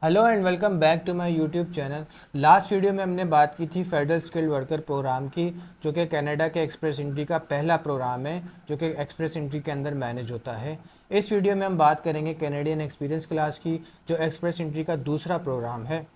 Hello and welcome back to my YouTube channel. Last video में हमने बात की थी फेडरल स्किल्ड वर्कर प्रोग्राम की, जो कि कनाडा के एक्सप्रेस एंट्री का पहला प्रोग्राम है जो कि एक्सप्रेस एंट्री के अंदर मैनेज होता है। इस वीडियो में हम बात करेंगे कैनेडियन एक्सपीरियंस क्लास की, जो एक्सप्रेस एंट्री का दूसरा प्रोग्राम है।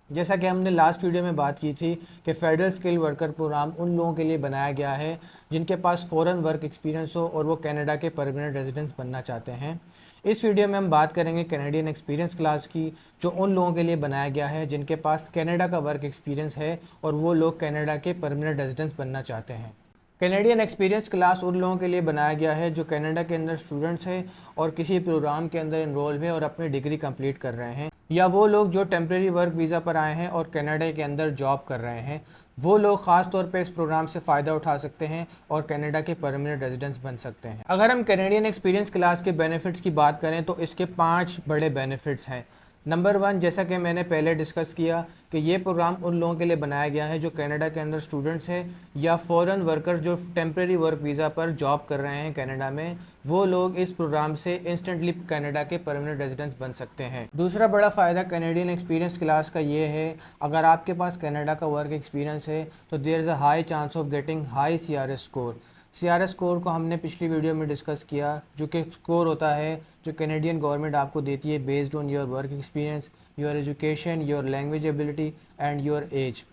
जैसा कि हमने लास्ट वीडियो में बात की थी कि फेडरल स्किल वर्कर प्रोग्राम उन लोगों के लिए बनाया गया है जिनके पास फ़ॉरेन वर्क एक्सपीरियंस हो और वो कनाडा के परमानेंट रेजिडेंट्स बनना चाहते हैं। इस वीडियो में हम बात करेंगे कैनेडियन एक्सपीरियंस क्लास की, जो उन लोगों के लिए बनाया गया है जिनके पास कनाडा का वर्क एक्सपीरियंस है और वो लोग कनाडा के परमानेंट रेजिडेंट्स बनना चाहते हैं। कैनेडियन एक्सपीरियंस क्लास उन लोगों के लिए बनाया गया है जो कनाडा के अंदर स्टूडेंट्स हैं और किसी प्रोग्राम के अंदर इनरोल हैं और अपनी डिग्री कंप्लीट कर रहे हैं, या वो लोग जो टेम्प्रेरी वर्क वीज़ा पर आए हैं और कनाडा के अंदर जॉब कर रहे हैं। वो लोग ख़ास तौर पे इस प्रोग्राम से फ़ायदा उठा सकते हैं और कनाडा के परमानेंट रेजिडेंट्स बन सकते हैं। अगर हम कैनेडियन एक्सपीरियंस क्लास के बेनिफिट्स की बात करें तो इसके 5 बड़े बेनिफिट्स हैं। नंबर 1, जैसा कि मैंने पहले डिस्कस किया कि ये प्रोग्राम उन लोगों के लिए बनाया गया है जो कनाडा के अंदर स्टूडेंट्स हैं या फॉरेन वर्कर्स जो टेम्प्रेरी वर्क वीज़ा पर जॉब कर रहे हैं कनाडा में। वो लोग इस प्रोग्राम से इंस्टेंटली कनाडा के परमानेंट रेजिडेंट्स बन सकते हैं। दूसरा बड़ा फ़ायदा कैनेडियन एक्सपीरियंस क्लास का ये है, अगर आपके पास कनाडा का वर्क एक्सपीरियंस है तो there is a high chance of getting high CRS score. CRS score को हमने पिछली वीडियो में डिस्कस किया, जो कि स्कोर होता है जो कैनेडियन गवर्नमेंट आपको देती है based on your work experience, your education, your language ability and your age.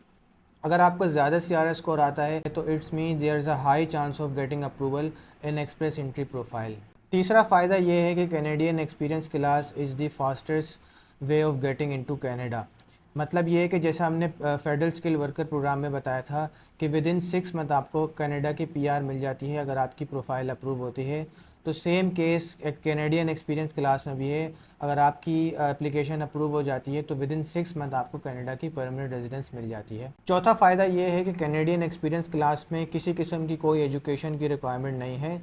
अगर आपका ज़्यादा CRS स्कोर आता है तो it's mean there is a high chance of getting approval in express entry profile. तीसरा फ़ायदा ये है कि Canadian experience class is the fastest way of getting into Canada. मतलब ये है कि जैसा हमने फेडरल स्किल वर्कर प्रोग्राम में बताया था कि विद इन 6 मंथ आपको कनाडा की PR मिल जाती है अगर आपकी प्रोफाइल अप्रूव होती है। तो सेम केस एक कैनेडियन एक्सपीरियंस क्लास में भी है। अगर आपकी एप्लीकेशन अप्रूव हो जाती है तो विद इन 6 मंथ आपको कनाडा की परमानेंट रेजिडेंस मिल जाती है। चौथा फ़ायदा ये है कि कैनेडियन एक्सपीरियंस क्लास में किसी किस्म की कोई एजुकेशन की रिक्वायरमेंट नहीं है।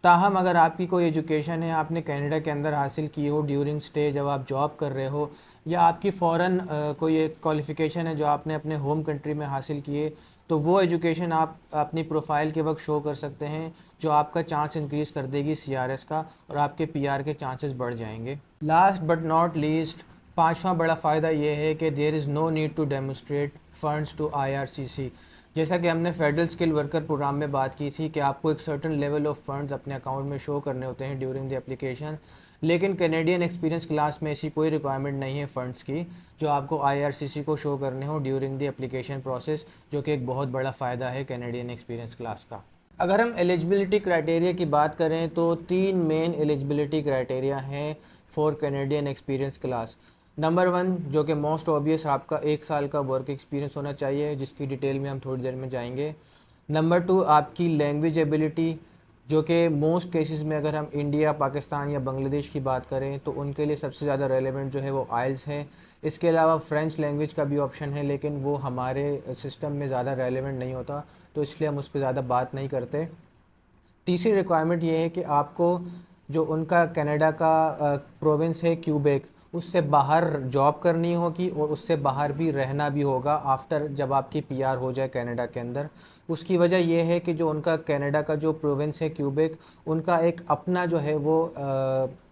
ताहम अगर आपकी कोई एजुकेशन है, आपने कनाडा के अंदर हासिल की हो ड्यूरिंग स्टे जब आप जॉब कर रहे हो, या आपकी फ़ॉरेन कोई एक क्वालिफ़िकेशन है जो आपने अपने होम कंट्री में हासिल की है, तो वो एजुकेशन आप अपनी प्रोफाइल के वक्त शो कर सकते हैं, जो आपका चांस इंक्रीज़ कर देगी CRS का और आपके PR के चांसेस बढ़ जाएंगे। लास्ट बट नॉट लीस्ट, पांचवा बड़ा फ़ायदा ये है कि there is no need to demonstrate funds to IRCC। जैसा कि हमने फेडरल स्किल वर्कर प्रोग्राम में बात की थी कि आपको एक सर्टेन लेवल ऑफ फंड्स अपने अकाउंट में शो करने होते हैं ड्यूरिंग द एप्लीकेशन, लेकिन कैनेडियन एक्सपीरियंस क्लास में ऐसी कोई रिक्वायरमेंट नहीं है फ़ंड्स की जो आपको IRCC को शो करने हो ड्यूरिंग द एप्लीकेशन प्रोसेस, जो कि एक बहुत बड़ा फ़ायदा है कैनेडियन एक्सपीरियंस क्लास का। अगर हम एलिजिबिलिटी क्राइटेरिया की बात करें तो 3 मेन एलिजिबिलिटी क्राइटेरिया हैं for Canadian experience class. Number 1, जो कि मोस्ट ऑब्वियस, आपका 1 साल का वर्क एक्सपीरियंस होना चाहिए, जिसकी डिटेल में हम थोड़ी देर में जाएंगे। नंबर 2, आपकी लैंग्वेज एबिलिटी, जो कि मोस्ट केसेस में अगर हम इंडिया, पाकिस्तान या बांग्लादेश की बात करें तो उनके लिए सबसे ज़्यादा रेलेवेंट जो है वो आइल्स है। इसके अलावा फ्रेंच लैंग्वेज का भी ऑप्शन है, लेकिन वो हमारे सिस्टम में ज़्यादा रेलेवेंट नहीं होता, तो इसलिए हम उस पर ज़्यादा बात नहीं करते। तीसरी रिक्वायरमेंट ये है कि आपको जो उनका कनाडा का प्रोविंस है क्यूबेक, उससे बाहर जॉब करनी होगी और उससे बाहर भी रहना भी होगा आफ्टर जब आपकी PR हो जाए कनाडा के अंदर। उसकी वजह यह है कि जो उनका कनाडा का जो प्रोविंस है क्यूबेक, उनका एक अपना जो है वो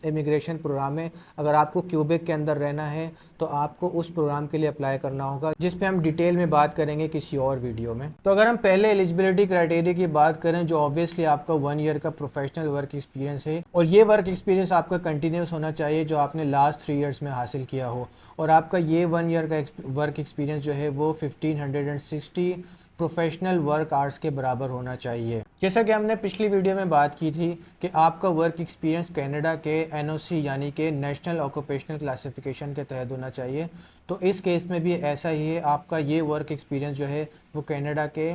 इमिग्रेशन प्रोग्राम है। अगर आपको क्यूबेक के अंदर रहना है तो आपको उस प्रोग्राम के लिए अप्लाई करना होगा, जिस पे हम डिटेल में बात करेंगे किसी और वीडियो में। तो अगर हम पहले एलिजिबिलिटी क्राइटेरिया की बात करें, जो ऑब्वियसली आपका 1 ईयर का प्रोफेशनल वर्क एक्सपीरियंस है, और ये वर्क एक्सपीरियंस आपका कंटिन्यूस होना चाहिए जो आपने लास्ट 3 ईयर्स में हासिल किया हो, और आपका ये 1 ईयर का वर्क एक्सपीरियंस जो है वो 1560 प्रोफेशनल वर्क आवर्स के बराबर होना चाहिए। जैसा कि हमने पिछली वीडियो में बात की थी कि आपका वर्क एक्सपीरियंस कनाडा के NOC यानी कि नेशनल ऑक्यूपेशनल क्लासिफिकेशन के तहत होना चाहिए। तो इस केस में भी ऐसा ही है, आपका ये वर्क एक्सपीरियंस जो है वो कनाडा के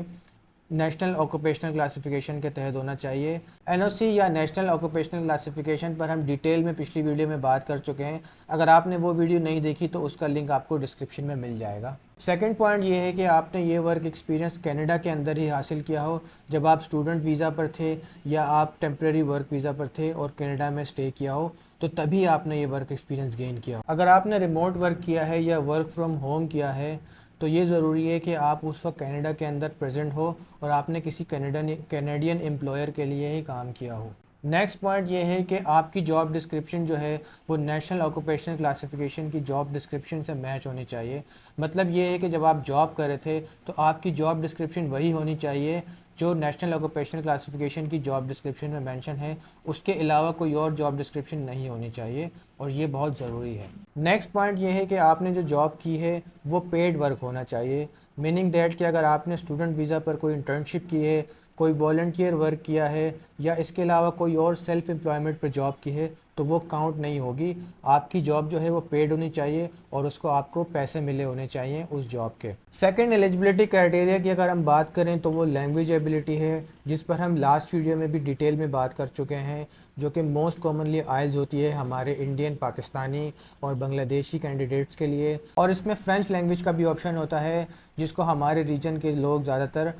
नेशनल ऑक्यूपेशनल क्लासिफिकेशन के तहत होना चाहिए। NOC या नेशनल ऑक्यूपेशनल क्लासिफिकेशन पर हम डिटेल में पिछली वीडियो में बात कर चुके हैं। अगर आपने वो वीडियो नहीं देखी तो उसका लिंक आपको डिस्क्रिप्शन में मिल जाएगा। सेकंड पॉइंट ये है कि आपने ये वर्क एक्सपीरियंस कनाडा के अंदर ही हासिल किया हो, जब आप स्टूडेंट वीज़ा पर थे या आप टेम्प्रेरी वर्क वीज़ा पर थे और कनाडा में स्टे किया हो, तो तभी आपने ये वर्क एक्सपीरियंस गेन किया हो। अगर आपने रिमोट वर्क किया है या वर्क फ्रॉम होम किया है तो ये ज़रूरी है कि आप उस वक्त कनाडा के अंदर प्रेजेंट हो और आपने किसी कैनेडियन एम्प्लॉयर के लिए ही काम किया हो। नेक्स्ट पॉइंट ये है कि आपकी जॉब डिस्क्रिप्शन जो है वो नेशनल ऑक्यूपेशनल क्लासिफिकेशन की जॉब डिस्क्रिप्शन से मैच होनी चाहिए। मतलब ये है कि जब आप जॉब कर रहे थे तो आपकी जॉब डिस्क्रिप्शन वही होनी चाहिए जो नेशनल ऑक्यूपेशनल क्लासिफिकेशन की जॉब डिस्क्रिप्शन में मेंशन है, उसके अलावा कोई और जॉब डिस्क्रिप्शन नहीं होनी चाहिए और ये बहुत ज़रूरी है। नेक्स्ट पॉइंट ये है कि आपने जो जॉब की है वो पेड वर्क होना चाहिए, मीनिंग दैट कि अगर आपने स्टूडेंट वीज़ा पर कोई इंटर्नशिप की है, कोई वॉलंटियर वर्क किया है या इसके अलावा कोई और सेल्फ एम्प्लॉयमेंट पर जॉब की है तो वो काउंट नहीं होगी। आपकी जॉब जो है वो पेड होनी चाहिए और उसको आपको पैसे मिले होने चाहिए उस जॉब के। सेकंड एलिजिबिलिटी क्राइटेरिया की अगर हम बात करें तो वो लैंग्वेज एबिलिटी है, जिस पर हम लास्ट वीडियो में भी डिटेल में बात कर चुके हैं, जो कि मोस्ट कॉमनली आइल्स होती है हमारे इंडियन, पाकिस्तानी और बांग्लादेशी कैंडिडेट्स के लिए। और इसमें फ्रेंच लैंग्वेज का भी ऑप्शन होता है जिसको हमारे रीजन के लोग ज़्यादातर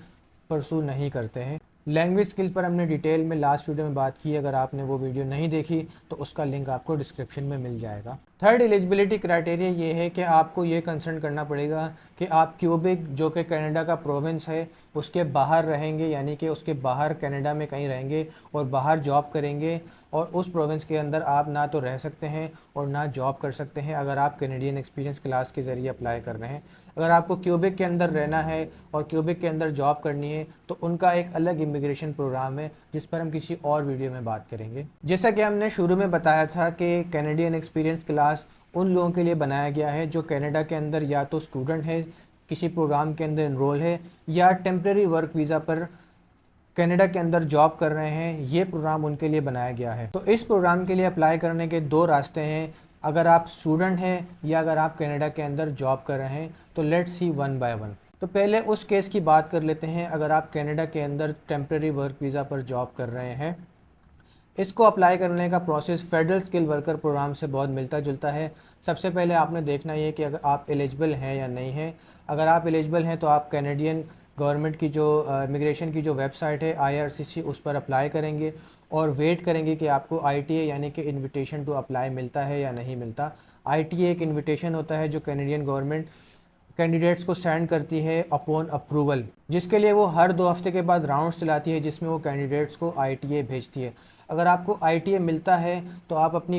परसू नहीं करते हैं। लैंग्वेज स्किल पर हमने डिटेल में लास्ट वीडियो में बात की, अगर आपने वो वीडियो नहीं देखी तो उसका लिंक आपको डिस्क्रिप्शन में मिल जाएगा। थर्ड एलिजिबिलिटी क्राइटेरिया ये है कि आपको ये कंसर्न करना पड़ेगा कि आप क्यूबेक, जो कि कनाडा का प्रोविंस है, उसके बाहर रहेंगे, यानी कि उसके बाहर कनाडा में कहीं रहेंगे और बाहर जॉब करेंगे और उस प्रोविंस के अंदर आप ना तो रह सकते हैं और ना जॉब कर सकते हैं अगर आप कैनेडियन एक्सपीरियंस क्लास के ज़रिए अप्लाई कर रहे हैं। अगर आपको क्यूबेक के अंदर रहना है और क्यूबेक के अंदर जॉब करनी है तो उनका एक अलग इमिग्रेशन प्रोग्राम है जिस पर हम किसी और वीडियो में बात करेंगे। जैसा कि हमने शुरू में बताया था कि कैनेडियन एक्सपीरियंस क्लास उन लोगों के लिए बनाया गया है जो कनाडा के अंदर या तो स्टूडेंट है, किसी प्रोग्राम के अंदर इनरोल है, या टेम्प्रेरी वर्क वीज़ा पर कनाडा के अंदर जॉब कर रहे हैं। ये प्रोग्राम उनके लिए बनाया गया है। तो इस प्रोग्राम के लिए अप्लाई करने के दो रास्ते हैं, अगर आप स्टूडेंट हैं या अगर आप कनाडा के अंदर जॉब कर रहे हैं। तो let's see one by one. तो पहले उस केस की बात कर लेते हैं अगर आप कनाडा के अंदर टेम्प्रेरी वर्क वीज़ा पर जॉब कर रहे हैं। इसको अप्लाई करने का process federal skill worker programme से बहुत मिलता जुलता है। सबसे पहले आपने देखना ये कि अगर आप एलिजिबल हैं या नहीं हैं। अगर आप एलिजिबल हैं तो आप कैनेडियन गवर्नमेंट की जो इमिग्रेशन की जो वेबसाइट है IRCC, उस पर अप्लाई करेंगे और वेट करेंगे कि आपको ITA यानी कि इनविटेशन टू अप्लाई मिलता है या नहीं मिलता। ITA एक इनविटेशन होता है जो कैनेडियन गवर्नमेंट कैंडिडेट्स को सेंड करती है अपॉन अप्रूवल, जिसके लिए वो हर 2 हफ्ते के बाद राउंड्स चलाती है जिसमें वो कैंडिडेट्स को ITA भेजती है। अगर आपको ITA मिलता है तो आप अपनी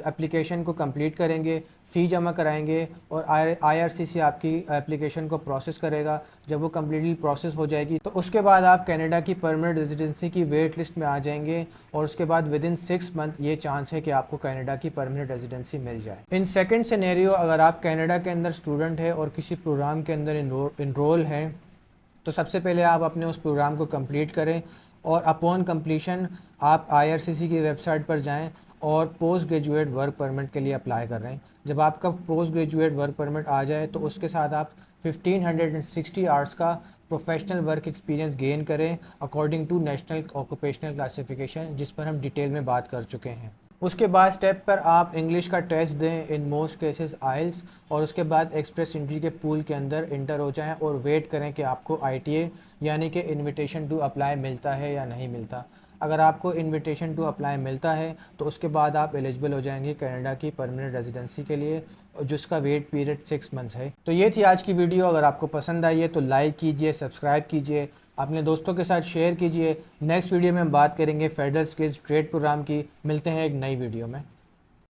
एप्लीकेशन को कंप्लीट करेंगे, फ़ी जमा कराएंगे और IRCC आपकी एप्लीकेशन को प्रोसेस करेगा। जब वो कम्प्लीटली प्रोसेस हो जाएगी तो उसके बाद आप कनाडा की परमानेंट रेजिडेंसी की वेट लिस्ट में आ जाएंगे और उसके बाद विदिन 6 मंथ ये चांस है कि आपको कनाडा की परमानेंट रेजिडेंसी मिल जाए। इन सेकंड सिनेरियो, अगर आप कनाडा के अंदर स्टूडेंट है और किसी प्रोग्राम के अंदर इनरोल हैं तो सबसे पहले आप अपने उस प्रोग्राम को कंप्लीट करें और अपॉन कंप्लीशन आप IRCC की वेबसाइट पर जाएं और पोस्ट ग्रेजुएट वर्क परमिट के लिए अप्लाई कर रहे हैं। जब आपका पोस्ट ग्रेजुएट वर्क परमिट आ जाए तो उसके साथ आप 1560 आवर्स का प्रोफेशनल वर्क एक्सपीरियंस गेन करें according to national occupational classification, जिस पर हम डिटेल में बात कर चुके हैं। उसके बाद स्टेप पर आप इंग्लिश का टेस्ट दें, इन मोस्ट केसेस आइल्स, और उसके बाद एक्सप्रेस एंट्री के पूल के अंदर इंटर हो जाएं और वेट करें कि आपको ITA यानी कि इनविटेशन टू अप्लाई मिलता है या नहीं मिलता। अगर आपको इनविटेशन टू अप्लाई मिलता है तो उसके बाद आप एलिजिबल हो जाएंगे कनाडा की परमानेंट रेजिडेंसी के लिए, जिसका वेट पीरियड 6 मंथ्स है। तो ये थी आज की वीडियो। अगर आपको पसंद आई है तो लाइक कीजिए, सब्सक्राइब कीजिए, अपने दोस्तों के साथ शेयर कीजिए। नेक्स्ट वीडियो में हम बात करेंगे फेडरल स्किल्स ट्रेड प्रोग्राम की। मिलते हैं एक नई वीडियो में।